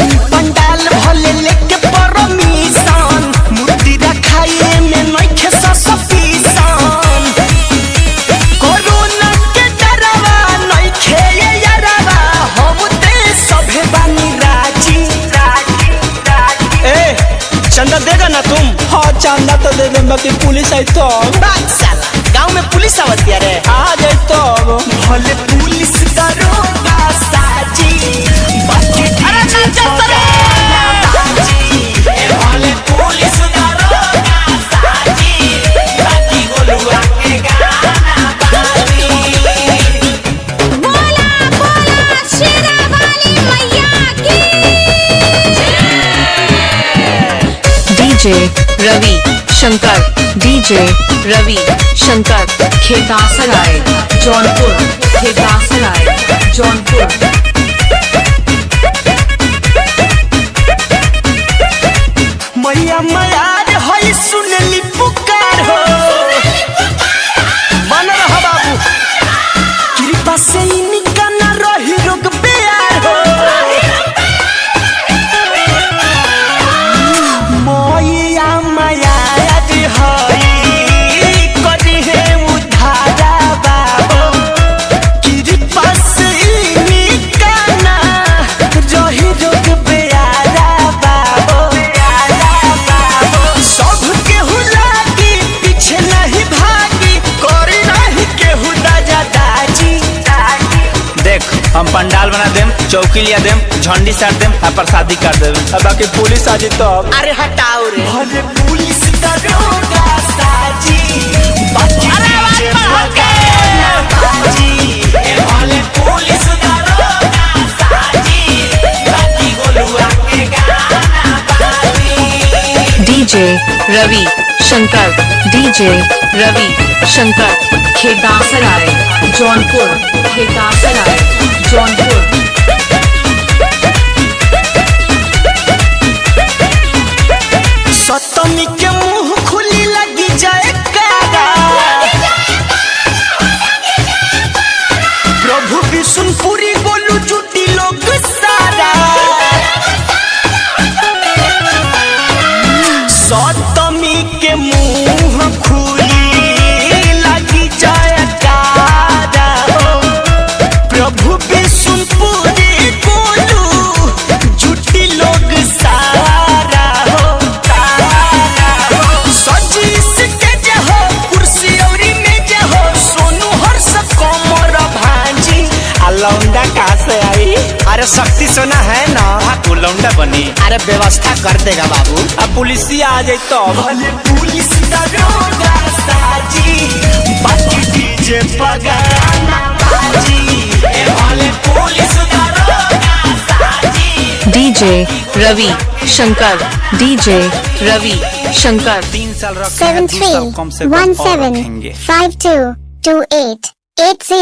बनी पंडाल भले लेके परमिशन मूर्ति रखाए में नइखे ससपीसन कोरोना के डरवा नइखे यारवा हम ते सभे बानी राजी ए चंदा देगा ना तुम? हाँ चंदा तो दे देंगे कि पुलिस आई तो बात साला गांव में पुलिस आवत यार आ जाए तो भले पुलिस दरोगा साजी बाकी अरे नाचा सरे भले पुलिस दरोगा साजी बाकी गोलुआ के गाना बाजी बोला बोला शेरा वाली मैया की डीजे रवि शंकर डीजे रवि शंकर खेतासराय जौनपुर खेतासराय जौनपुर। मैया मयार होई सुनली पुकार हो बन रहा बाबू कृपा से इनका न रही रोग प्यार हो मैया मयार होई करी है उधारा बाबू कृपा से इनका न रही रोग प्यारा बाबू सब केहू लागी पीछे नहीं भागी कोरी नहीं केहू दाजा दाजी देख हम पंडाल बना देम चौकी लिया देम झंडी साट देम आ प्रसादी कर देम अब बाकी पुलिस आ जाए तो अरे हटाओ रे भले पुलिस दरोगा साजी बाकी डीजे बगाना बाजी ए भले पुलिस दरोगा साजी बाकी गोलुआ के गाना बाजी डीजे रवि शंकर डीजे रवि शंकर खेतासराय जौनपुर खेतासराय जौनपुर। सतमी के मुंह खुली लगी जाए कारा प्रभु विष्णुपुरी बोलू जुटी लोग सारा सतमी के मुंह खुली लगी जाए कारा प्रभु विष्णुपुरी बोलू जुटी लोग सारा लौंडा कहाँ से आई? अरे शक्ति सोना है ना वो लौंडा बनी अरे व्यवस्था कर देगा बाबू अब पुलिसिया आ जाए तो भले पुलिस दरोगा साजी बाकी डीजे बगाना बाजी ए भले पुलिस दरोगा साजी डीजे रवि शंकर डीजे रवि शंकर 3 साल रखे हैं 2 साल कम से कम और रखेंगे। 7317522880